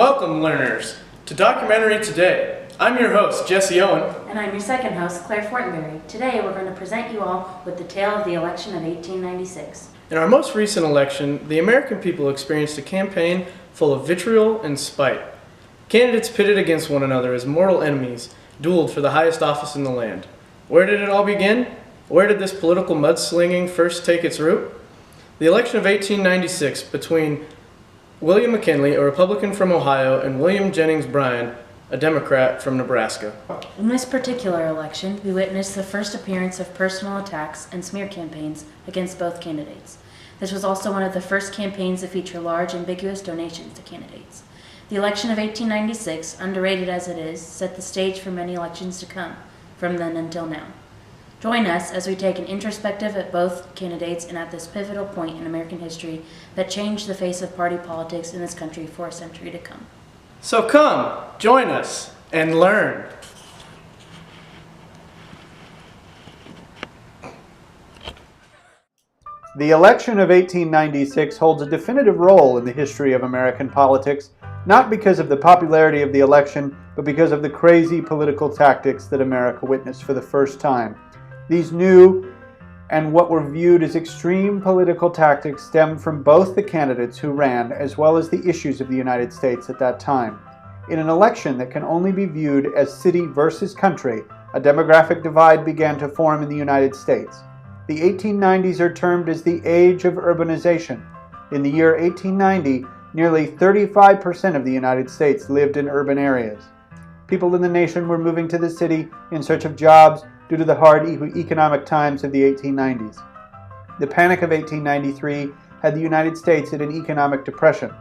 Welcome, learners, to Documentary Today. I'm your host, Jesse Owen. And I'm your second host, Claire Fortenberry. Today we're going to present you all with the tale of the election of 1896. In our most recent election, the American people experienced a campaign full of vitriol and spite. Candidates pitted against one another as mortal enemies dueled for the highest office in the land. Where did it all begin? Where did this political mudslinging first take its root? The election of 1896 between William McKinley, a Republican from Ohio, and William Jennings Bryan, a Democrat from Nebraska. In this particular election, we witnessed the first appearance of personal attacks and smear campaigns against both candidates. This was also one of the first campaigns to feature large, ambiguous donations to candidates. The election of 1896, underrated as it is, set the stage for many elections to come, from then until now. Join us as we take an introspective at both candidates and at this pivotal point in American history that changed the face of party politics in this country for a century to come. So come, join us, and learn. The election of 1896 holds a definitive role in the history of American politics, not because of the popularity of the election, but because of the crazy political tactics that America witnessed for the first time. These new and what were viewed as extreme political tactics stemmed from both the candidates who ran as well as the issues of the United States at that time. In an election that can only be viewed as city versus country, a demographic divide began to form in the United States. The 1890s are termed as the age of urbanization. In the year 1890, nearly 35% of the United States lived in urban areas. People in the nation were moving to the city in search of jobs due to the hard economic times of the 1890s. The Panic of 1893 had the United States in an economic depression.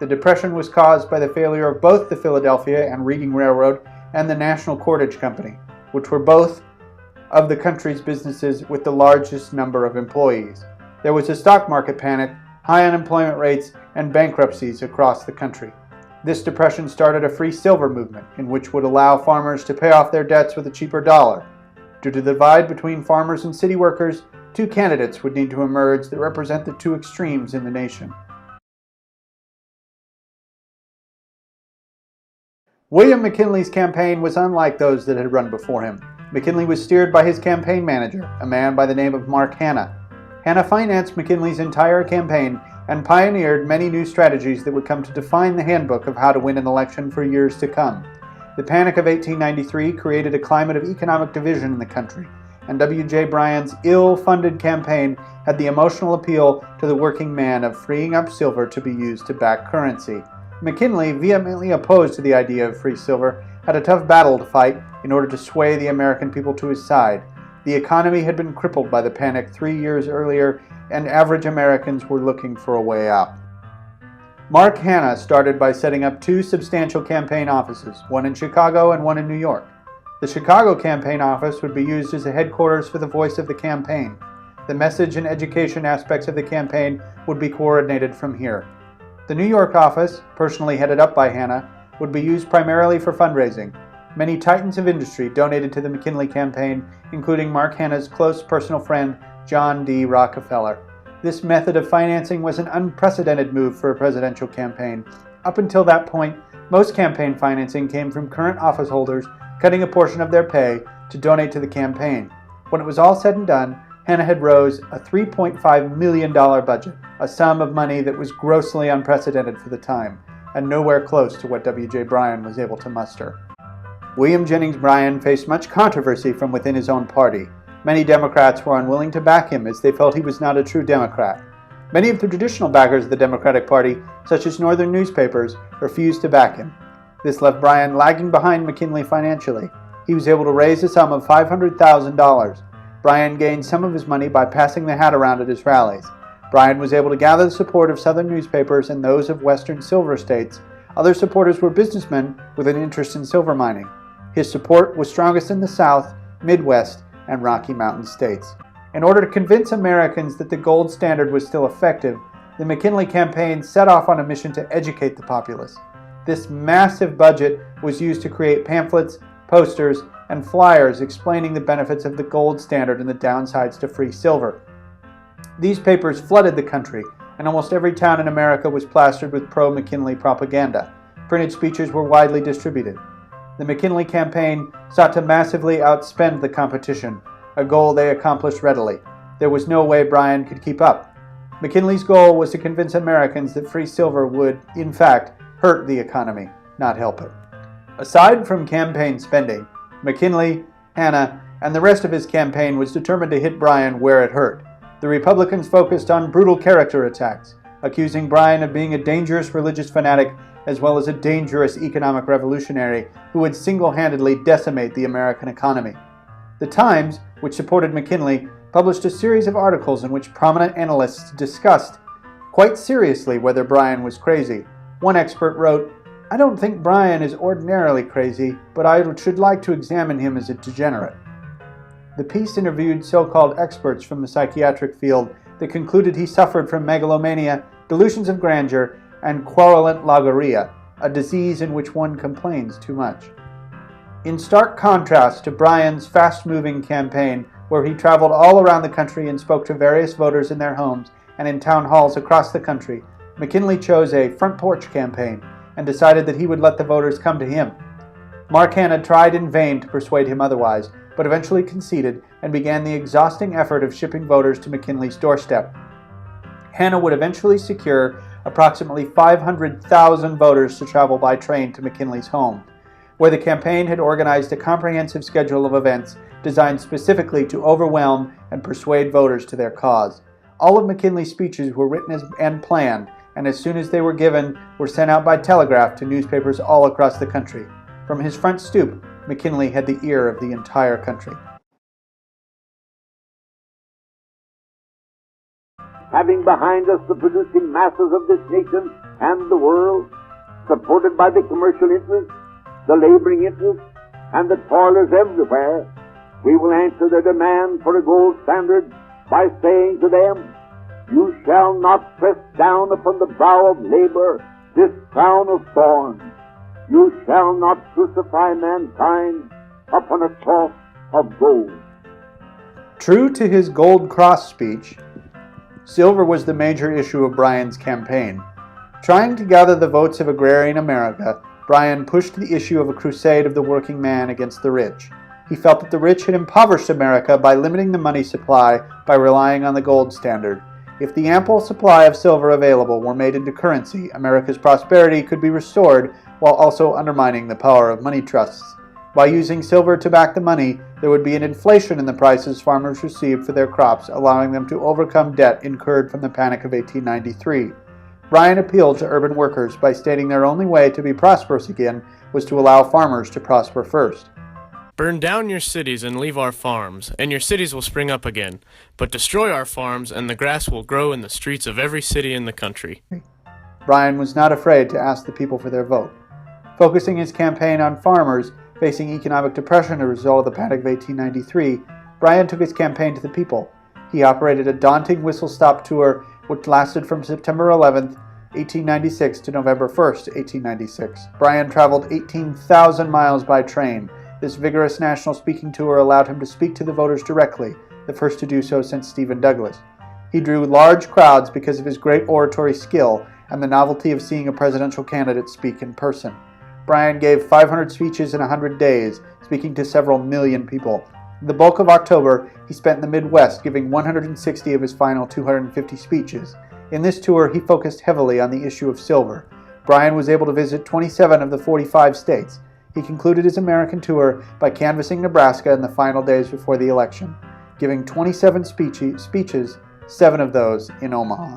The depression was caused by the failure of both the Philadelphia and Reading Railroad and the National Cordage Company, which were both of the country's businesses with the largest number of employees. There was a stock market panic, high unemployment rates, and bankruptcies across the country. This depression started a free silver movement, in which would allow farmers to pay off their debts with a cheaper dollar. Due to the divide between farmers and city workers, two candidates would need to emerge that represent the two extremes in the nation. William McKinley's campaign was unlike those that had run before him. McKinley was steered by his campaign manager, a man by the name of Mark Hanna. Hanna financed McKinley's entire campaign and pioneered many new strategies that would come to define the handbook of how to win an election for years to come. The Panic of 1893 created a climate of economic division in the country, and W.J. Bryan's ill-funded campaign had the emotional appeal to the working man of freeing up silver to be used to back currency. McKinley, vehemently opposed to the idea of free silver, had a tough battle to fight in order to sway the American people to his side. The economy had been crippled by the panic 3 years earlier, and average Americans were looking for a way out. Mark Hanna started by setting up two substantial campaign offices, one in Chicago and one in New York. The Chicago campaign office would be used as a headquarters for the voice of the campaign. The message and education aspects of the campaign would be coordinated from here. The New York office, personally headed up by Hanna, would be used primarily for fundraising. Many titans of industry donated to the McKinley campaign, including Mark Hanna's close personal friend, John D. Rockefeller. This method of financing was an unprecedented move for a presidential campaign. Up until that point, most campaign financing came from current office holders cutting a portion of their pay to donate to the campaign. When it was all said and done, Hanna had rose a $3.5 million budget, a sum of money that was grossly unprecedented for the time, and nowhere close to what W.J. Bryan was able to muster. William Jennings Bryan faced much controversy from within his own party. Many Democrats were unwilling to back him as they felt he was not a true Democrat. Many of the traditional backers of the Democratic Party, such as northern newspapers, refused to back him. This left Bryan lagging behind McKinley financially. He was able to raise a sum of $500,000. Bryan gained some of his money by passing the hat around at his rallies. Bryan was able to gather the support of southern newspapers and those of western silver states. Other supporters were businessmen with an interest in silver mining. His support was strongest in the South, Midwest, and Rocky Mountain states. In order to convince Americans that the gold standard was still effective, the McKinley campaign set off on a mission to educate the populace. This massive budget was used to create pamphlets, posters, and flyers explaining the benefits of the gold standard and the downsides to free silver. These papers flooded the country, and almost every town in America was plastered with pro-McKinley propaganda. Printed speeches were widely distributed. The McKinley campaign sought to massively outspend the competition, a goal they accomplished readily. There was no way Bryan could keep up. McKinley's goal was to convince Americans that free silver would, in fact, hurt the economy, not help it. Aside from campaign spending, McKinley, Hanna, and the rest of his campaign was determined to hit Bryan where it hurt. The Republicans focused on brutal character attacks, accusing Bryan of being a dangerous religious fanatic as well as a dangerous economic revolutionary who would single-handedly decimate the American economy. The Times, which supported McKinley, published a series of articles in which prominent analysts discussed quite seriously whether Bryan was crazy. One expert wrote, "I don't think Bryan is ordinarily crazy, but I should like to examine him as a degenerate." The piece interviewed so-called experts from the psychiatric field that concluded he suffered from megalomania, delusions of grandeur, and querulent logorrhea, a disease in which one complains too much. In stark contrast to Bryan's fast-moving campaign, where he traveled all around the country and spoke to various voters in their homes and in town halls across the country, McKinley chose a front porch campaign and decided that he would let the voters come to him. Mark Hanna tried in vain to persuade him otherwise, but eventually conceded and began the exhausting effort of shipping voters to McKinley's doorstep. Hanna would eventually secure approximately 500,000 voters to travel by train to McKinley's home, where the campaign had organized a comprehensive schedule of events designed specifically to overwhelm and persuade voters to their cause. All of McKinley's speeches were written and planned, and as soon as they were given, were sent out by telegraph to newspapers all across the country. From his front stoop, McKinley had the ear of the entire country. Having behind us the producing masses of this nation and the world, supported by the commercial interests, the laboring interests, and the toilers everywhere, we will answer their demand for a gold standard by saying to them, "You shall not press down upon the brow of labor this crown of thorns. You shall not crucify mankind upon a cross of gold." True to his Gold Cross speech, silver was the major issue of Bryan's campaign. Trying to gather the votes of agrarian America, Bryan pushed the issue of a crusade of the working man against the rich. He felt that the rich had impoverished America by limiting the money supply by relying on the gold standard. If the ample supply of silver available were made into currency, America's prosperity could be restored while also undermining the power of money trusts. By using silver to back the money, there would be an inflation in the prices farmers received for their crops, allowing them to overcome debt incurred from the Panic of 1893. Bryan appealed to urban workers by stating their only way to be prosperous again was to allow farmers to prosper first. Burn down your cities and leave our farms, and your cities will spring up again. But destroy our farms, and the grass will grow in the streets of every city in the country. Bryan was not afraid to ask the people for their vote. Focusing his campaign on farmers facing economic depression as a result of the Panic of 1893, Bryan took his campaign to the people. He operated a daunting whistle-stop tour which lasted from September 11, 1896 to November 1, 1896. Bryan traveled 18,000 miles by train. This vigorous national speaking tour allowed him to speak to the voters directly, the first to do so since Stephen Douglas. He drew large crowds because of his great oratory skill and the novelty of seeing a presidential candidate speak in person. Bryan gave 500 speeches in 100 days, speaking to several million people. The bulk of October he spent in the Midwest, giving 160 of his final 250 speeches. In this tour, he focused heavily on the issue of silver. Bryan was able to visit 27 of the 45 states. He concluded his American tour by canvassing Nebraska in the final days before the election, giving 27 speeches, 7 of those in Omaha.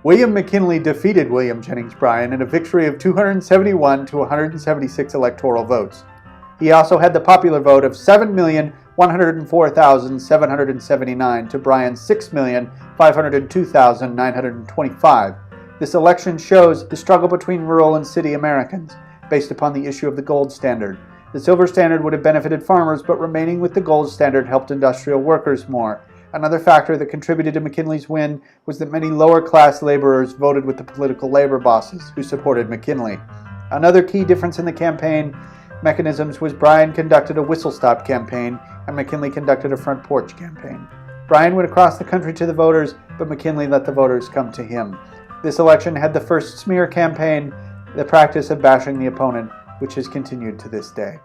William McKinley defeated William Jennings Bryan in a victory of 271 to 176 electoral votes. He also had the popular vote of 7,104,779 to Bryan's 6,502,925. This election shows the struggle between rural and city Americans, based upon the issue of the gold standard. The silver standard would have benefited farmers, but remaining with the gold standard helped industrial workers more. Another factor that contributed to McKinley's win was that many lower-class laborers voted with the political labor bosses who supported McKinley. Another key difference in the campaign mechanisms was Bryan conducted a whistle-stop campaign and McKinley conducted a front porch campaign. Bryan went across the country to the voters, but McKinley let the voters come to him. This election had the first smear campaign, the practice of bashing the opponent, which has continued to this day.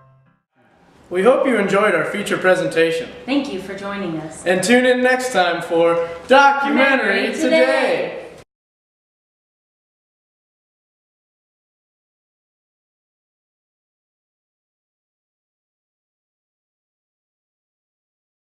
We hope you enjoyed our feature presentation. Thank you for joining us. And tune in next time for Documentary Today!